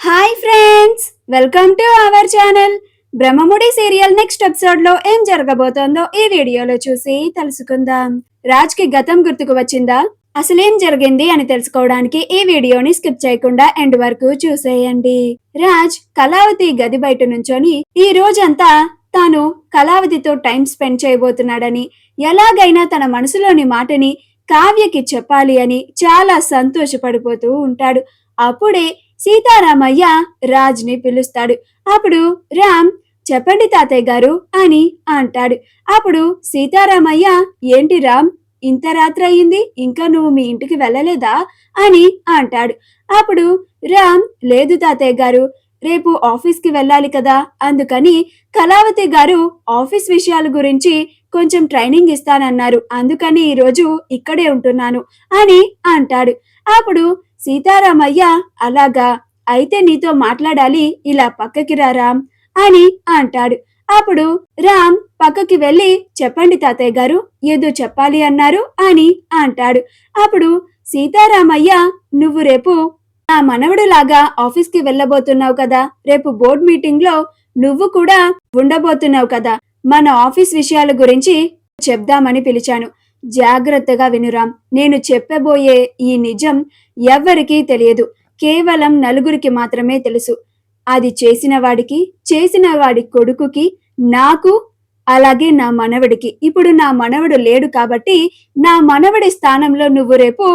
Hi friends, welcome to our channel. Brahmamudi serial next episode లో ఏం జరగబోతోందో ఈ వీడియోలో చూసి తెలుసుకుందాం. రాజ్ కి గతం గుర్తుకు వచ్చిందా? అసలేం జరిగింది అని తెలుసుకోవడానికి ఈ వీడియోని స్కిప్ చేయకుండా ఎండ్ వరకు చూసేయండి. రాజ్ కళావతి గది బయట నుంచొని ఈ రోజంతా తాను కళావతితో టైం స్పెండ్ చేయబోతున్నాడని, ఎలాగైనా తన మనసులోని మాటని కావ్యకి చెప్పాలి అని చాలా సంతోషపడిపోతూ ఉంటాడు. అప్పుడే సీతారామయ్య రాజ్ ని పిలుస్తాడు. అప్పుడు రామ్, చెప్పండి తాతయ్య గారు అని అంటాడు. అప్పుడు సీతారామయ్య, ఏంటి రామ్, ఇంత రాత్రి అయింది, ఇంకా నువ్వు మీ ఇంటికి వెళ్ళలేదా అని అంటాడు. అప్పుడు రామ్, లేదు తాతయ్య గారు, రేపు ఆఫీస్కి వెళ్ళాలి కదా, అందుకని కళావతి గారు ఆఫీస్ విషయాల గురించి కొంచెం ట్రైనింగ్ ఇస్తానన్నారు, అందుకని ఈరోజు ఇక్కడే ఉంటున్నాను అని అంటాడు. అప్పుడు సీతారామయ్య, అలాగా, అయితే నీతో మాట్లాడాలి, ఇలా పక్కకి రా రామ్ అని అంటాడు. అప్పుడు రామ్ పక్కకి వెళ్ళి, చెప్పండి తాతయ్య గారు, ఏదో చెప్పాలి అన్నారు అని అంటాడు. అప్పుడు సీతారామయ్య, నువ్వు రేపు నా మనవడులాగా ఆఫీస్కి వెళ్ళబోతున్నావు కదా, రేపు బోర్డ్ మీటింగ్ లో నువ్వు కూడా ఉండబోతున్నావు కదా, మన ఆఫీస్ విషయాల గురించి చెప్దామని పిలిచాను. జాగ్రత్తగా వినురాం, నేను చెప్పబోయే ఈ నిజం ఎవ్వరికీ తెలియదు, కేవలం నలుగురికి మాత్రమే తెలుసు. అది చేసిన వాడి కొడుకుకి, నాకు, అలాగే నా మనవడికి. ఇప్పుడు నా మనవడు లేడు కాబట్టి నా మనవడి స్థానంలో నువ్వు రేపు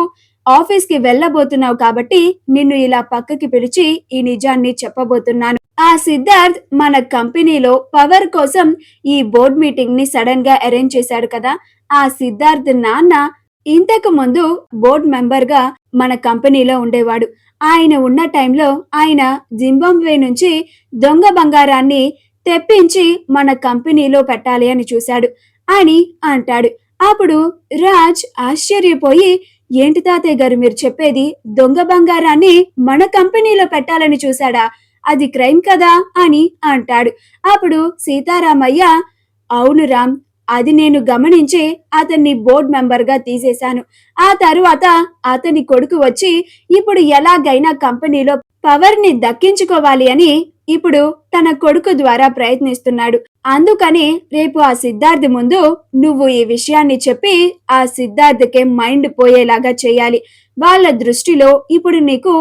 ఆఫీస్కి వెళ్ళబోతున్నావు కాబట్టి నిన్ను ఇలా పక్కకి పిలిచి ఈ నిజాన్ని చెప్పబోతున్నాను. ఆ సిద్ధార్థ్ మన కంపెనీలో పవర్ కోసం ఈ బోర్డ్ మీటింగ్ ని సడన్ గా అరేంజ్ చేశాడు కదా, ఆ సిద్ధార్థ్ నాన్న ఇంతకు ముందు బోర్డ్ మెంబర్ గా మన కంపెనీలో ఉండేవాడు. ఆయన ఉన్న టైంలో ఆయన జింబాబ్వే నుంచి దొంగ బంగారాన్ని తెప్పించి మన కంపెనీలో పెట్టాలి అని చూశాడు అని అంటాడు. అప్పుడు రాజ్ ఆశ్చర్యపోయి, ఏంటి తాతయ్య గారు మీరు చెప్పేది, దొంగ బంగారాన్ని మన కంపెనీలో పెట్టాలని చూశాడా, అది క్రైమ్ కదా అని అంటాడు. అప్పుడు సీతారామయ్య, అవును రామ్, అది నేను గమనించి అతన్ని బోర్డ్ మెంబర్ గా తీసేశాను. ఆ తరువాత అతని కొడుకు వచ్చి ఇప్పుడు ఎలాగైనా కంపెనీలో పవర్ ని దక్కించుకోవాలి అని ఇప్పుడు తన కొడుకు ద్వారా ప్రయత్నిస్తున్నాడు. అందుకని రేపు ఆ సిద్ధార్థ్ ముందు నువ్వు ఈ విషయాన్ని చెప్పి ఆ సిద్ధార్థకే మైండ్ పోయేలాగా చేయాలి. వాళ్ళ దృష్టిలో ఇప్పుడు నీకు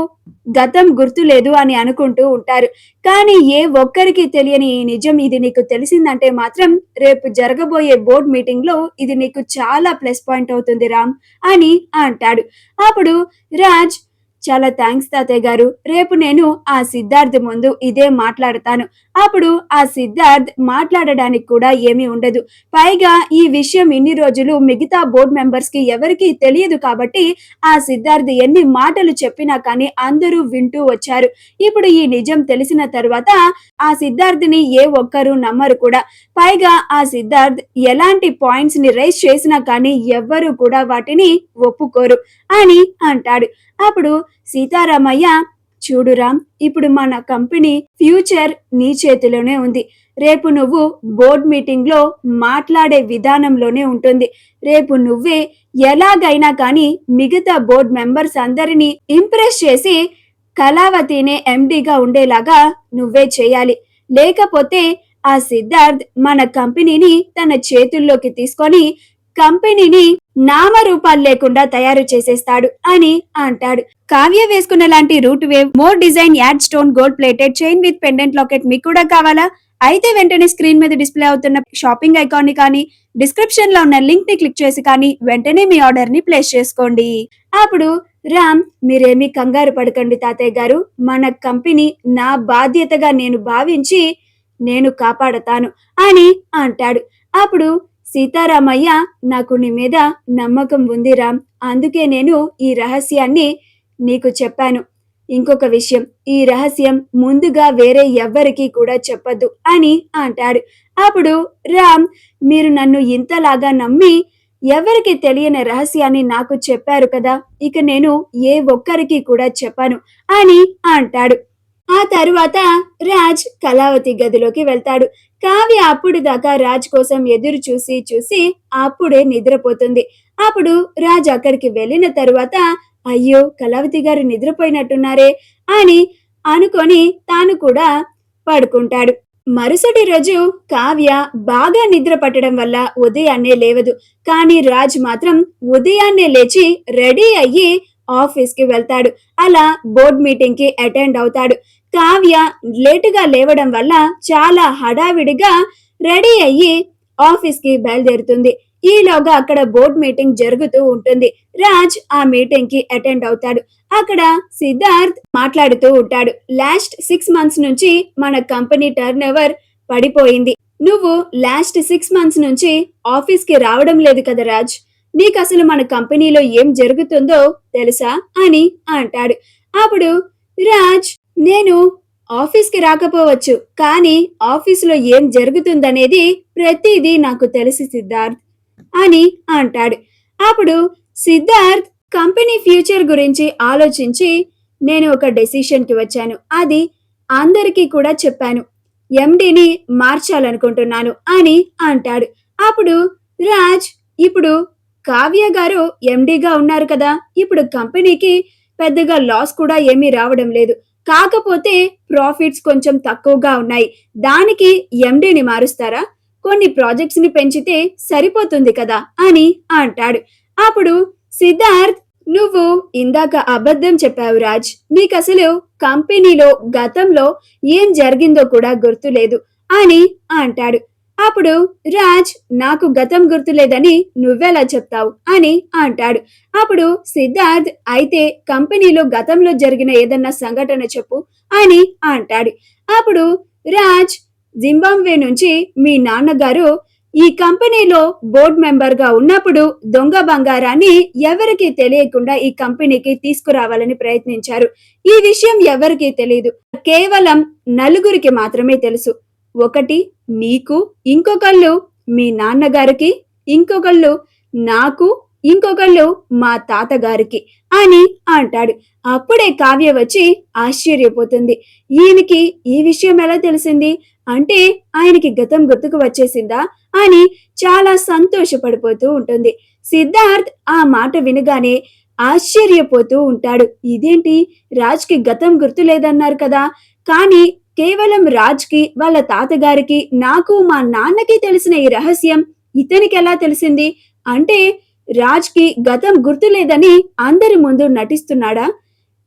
గతం గుర్తులేదు అని అనుకుంటూ ఉంటారు, కానీ ఏ ఒక్కరికి తెలియని ఈ నిజం ఇది నీకు తెలిసిందంటే మాత్రం రేపు జరగబోయే బోర్డ్ మీటింగ్ లో ఇది నీకు చాలా ప్లస్ పాయింట్ అవుతుంది రామ్ అని అంటాడు. అప్పుడు రాజ్, చాలా థ్యాంక్స్ తాతయ్య గారు, రేపు నేను ఆ సిద్ధార్థ్ ముందు ఇదే మాట్లాడతాను. అప్పుడు ఆ సిద్ధార్థ్ మాట్లాడడానికి కూడా ఏమీ ఉండదు. పైగా ఈ విషయం ఇన్ని రోజులు మిగతా బోర్డ్ మెంబర్స్ కి ఎవరికీ తెలియదు కాబట్టి ఆ సిద్ధార్థ్ ఎన్ని మాటలు చెప్పినా కానీ అందరూ వింటూ వచ్చారు. ఇప్పుడు ఈ నిజం తెలిసిన తరువాత ఆ సిద్ధార్థ్ని ఏ ఒక్కరూ నమ్మరు కూడా. పైగా ఆ సిద్ధార్థ్ ఎలాంటి పాయింట్స్ ని రైజ్ చేసినా కానీ ఎవ్వరూ కూడా వాటిని ఒప్పుకోరు అని అంటాడు. అప్పుడు సీతారామయ్య, చూడు రామ్, ఇప్పుడు మన కంపెనీ ఫ్యూచర్ నీ చేతిలోనే ఉంది. రేపు నువ్వు బోర్డ్ మీటింగ్ లో మాట్లాడే విధానంలోనే ఉంటుంది. రేపు నువ్వే ఎలాగైనా కానీ మిగతా బోర్డ్ మెంబర్స్ అందరినీ ఇంప్రెస్ చేసి కళావతినే ఎండిగా ఉండేలాగా నువ్వే చేయాలి. లేకపోతే ఆ సిద్ధార్థ్ మన కంపెనీని తన చేతుల్లోకి తీసుకొని కంపెనీని నామరూపాలు లేకుండా తయారు చేసేస్తాడు అని అంటాడు. కావ్య వేసుకున్న లాంటి root wave more design add stone gold plated chain with pendant locket మీకు కూడా కావాలా? అయితే వెంటనే స్క్రీన్ మీద డిస్ప్లే అవుతున్న షాపింగ్ ఐకాన్ ని కానీ డిస్క్రిప్షన్ లో ఉన్న లింక్ ని క్లిక్ చేసి కానీ వెంటనే మీ ఆర్డర్ ని ప్లేస్ చేసుకోండి. అప్పుడు రామ్, మీరేమీ కంగారు పడకండి తాతయ్య గారు, మన కంపెనీ నా బాధ్యతగా నేను భావించి నేను కాపాడతాను అని అంటాడు. అప్పుడు సీతారామయ్య, నాకు నీ మీద నమ్మకం ఉంది రామ్, అందుకే నేను ఈ రహస్యాన్ని నీకు చెప్పాను. ఇంకొక విషయం, ఈ రహస్యం ముందుగా వేరే ఎవ్వరికీ కూడా చెప్పద్దు అని అంటాడు. అప్పుడు రామ్, మీరు నన్ను ఇంతలాగా నమ్మి ఎవరికి తెలియని రహస్యాన్ని నాకు చెప్పారు కదా, ఇక నేను ఏ ఒక్కరికి కూడా చెప్పను అని అంటాడు. ఆ తరువాత రాజ్ కళావతి గదిలోకి వెళ్తాడు. కావ్య అప్పుడు దాకా రాజ్ కోసం ఎదురు చూసి చూసి అప్పుడే నిద్రపోతుంది. అప్పుడు రాజ్ అక్కడికి వెళ్ళిన తరువాత, అయ్యో కళావతి గారు నిద్రపోయినట్టున్నారే అని అనుకొని తాను కూడా పడుకుంటాడు. మరుసటి రోజు కావ్య బాగా నిద్ర పట్టడం వల్ల ఉదయాన్నే లేవదు. కానీ రాజ్ మాత్రం ఉదయాన్నే లేచి రెడీ అయ్యి ఆఫీస్ కి వెళ్తాడు. అలా బోర్డ్ మీటింగ్ కి అటెండ్ అవుతాడు. కావ్య లేటుగా లేవడం వల్ల చాలా హడావిడిగా రెడీ అయ్యి ఆఫీస్ కి బయలుదేరుతుంది. ఈలోగా అక్కడ బోర్డ్ మీటింగ్ జరుగుతూ ఉంటుంది. రాజ్ ఆ మీటింగ్ కి అటెండ్ అవుతాడు. అక్కడ సిద్ధార్థ్ మాట్లాడుతూ ఉంటాడు. లాస్ట్ 6 మంత్స్ నుంచి మన కంపెనీ టర్న్ ఓవర్ పడిపోయింది. నువ్వు లాస్ట్ 6 మంత్స్ నుంచి ఆఫీస్ కి రావడం లేదు కదా రాజ్. నీకు అసలు మన కంపెనీలో ఏం జరుగుతుందో తెలుసా అని అంటాడు. అప్పుడు రాజ్, నేను ఆఫీస్ కి రాకపోవచ్చు, కానీ ఆఫీసులో ఏం జరుగుతుందనేది ప్రతిదీ నాకు తెలుసు సిద్ధార్థ్ అని అంటాడు. అప్పుడు సిద్ధార్థ్ కంపెనీ ఫ్యూచర్ గురించి ఆలోచించి నేను ఒక డెసిషన్ కి వచ్చాను. అది అందరికీ కూడా చెప్పాను. ఎండిని మార్చాలనుకుంటున్నాను అని అంటాడు. అప్పుడు రాజ్, ఇప్పుడు కావ్య గారు ఎండిగా ఉన్నారు కదా, ఇప్పుడు కంపెనీకి పెద్దగా లాస్ కూడా ఏమీ రావడం లేదు. కాకపోతే ప్రాఫిట్స్ కొంచెం తక్కువగా ఉన్నాయి. దానికి ఎండిని మారుస్తారా? కొన్ని ప్రాజెక్ట్స్ ని పెంచితే సరిపోతుంది కదా అని అంటాడు. అప్పుడు సిద్ధార్థ్, నువ్వు ఇందాక అబద్ధం చెప్పావు రాజ్. నీకసలు కంపెనీలో గతంలో ఏం జరిగిందో కూడా గుర్తులేదు అని అంటాడు. అప్పుడు రాజ్, నాకు గతం గుర్తులేదని నువ్వెలా చెప్తావు అని అంటాడు. అప్పుడు సిద్ధార్థ్, అయితే కంపెనీలో గతంలో జరిగిన ఏదన్నా సంఘటన చెప్పు అని అంటాడు. అప్పుడు రాజ్, జింబాబ్వే నుంచి మీ నాన్నగారు ఈ కంపెనీలో బోర్డ్ మెంబర్ గా ఉన్నప్పుడు దొంగ బంగారాన్ని ఎవరికీ తెలియకుండా ఈ కంపెనీకి తీసుకురావాలని ప్రయత్నించారు. ఈ విషయం ఎవరికీ తెలియదు, కేవలం నలుగురికి మాత్రమే తెలుసు. ఒకటి నీకు, ఇంకొకళ్ళు మీ నాన్నగారికి, ఇంకొకళ్ళు నాకు, ఇంకొకళ్ళు మా తాతగారికి అని అంటాడు. అప్పుడే కావ్య వచ్చి ఆశ్చర్యపోతుంది. ఈయనకి ఈ విషయం ఎలా తెలిసింది? అంటే ఆయనకి గతం గుర్తుకు వచ్చేసిందా అని చాలా సంతోషపడిపోతూ ఉంటుంది. సిద్ధార్థ్ ఆ మాట వినగానే ఆశ్చర్యపోతూ ఉంటాడు. ఇదేంటి, రాజ్కి గతం గుర్తు లేదన్నారు కదా, కానీ కేవలం రాజ్కి, వాళ్ళ తాతగారికి, నాకు, మా నాన్నకి తెలిసిన ఈ రహస్యం ఇతనికి ఎలా తెలిసింది? అంటే రాజ్కి గతం గుర్తులేదని అందరి ముందు నటిస్తున్నాడా?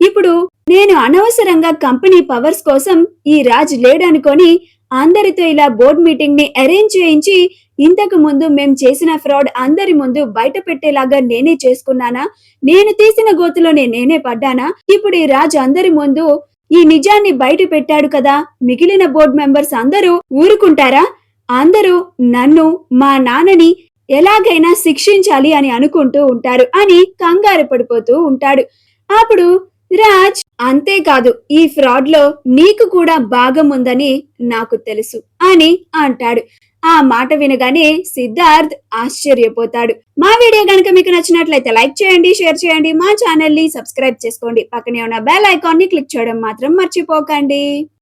ఇప్పుడు నేను అనవసరంగా కంపెనీ పవర్స్ కోసం ఈ రాజ్ లేడనుకొని అందరితో ఇలా బోర్డ్ మీటింగ్ ని అరేంజ్ చేయించి ఇంతకు ముందు మేం చేసిన ఫ్రాడ్ అందరి ముందు బయట పెట్టేలాగా నేనే చేసుకున్నానా? నేను తీసిన గోతులోనే నేనే పడ్డానా? ఇప్పుడు ఈ రాజ్ అందరి ముందు ఈ నిజాన్ని బయట పెట్టాడు కదా, మిగిలిన బోర్డ్ మెంబర్స్ అందరూ ఊరుకుంటారా? అందరూ నన్ను, మా నాన్నని ఎలాగైనా శిక్షించాలి అని అనుకుంటూ ఉంటారు అని కంగారు పడిపోతూ ఉంటాడు. అప్పుడు రాజ్, అంతేకాదు, ఈ ఫ్రాడ్ లో నీకు కూడా భాగం ఉందని నాకు తెలుసు అని అంటాడు. ఆ మాట వినగానే సిద్ధార్థ్ ఆశ్చర్యపోతాడు. మా వీడియో గనుక మీకు నచ్చినట్లయితే లైక్ చేయండి, షేర్ చేయండి, మా ఛానల్ ని సబ్స్క్రైబ్ చేసుకోండి. పక్కనే ఉన్న బెల్ ఐకాన్ ని క్లిక్ చేయడం మాత్రం మర్చిపోకండి.